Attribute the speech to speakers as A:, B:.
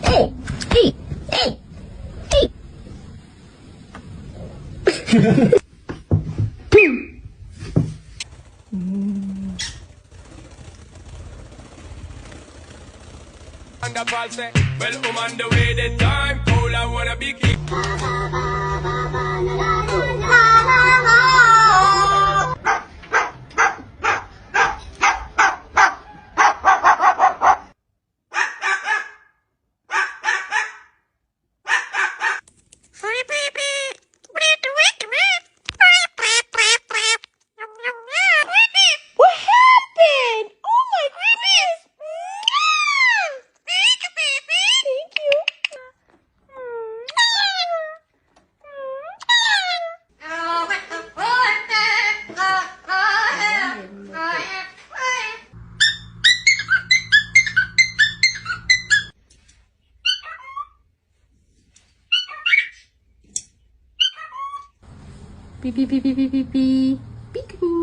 A: Hey, hey, hey, hey.
B: And the ball say, well, I'm on the way, the time cold, I wanna be king.
A: What happened? Oh my goodness! Thank you, baby. Thank you. Beep beep beep beep beep beep beep. Peekaboo.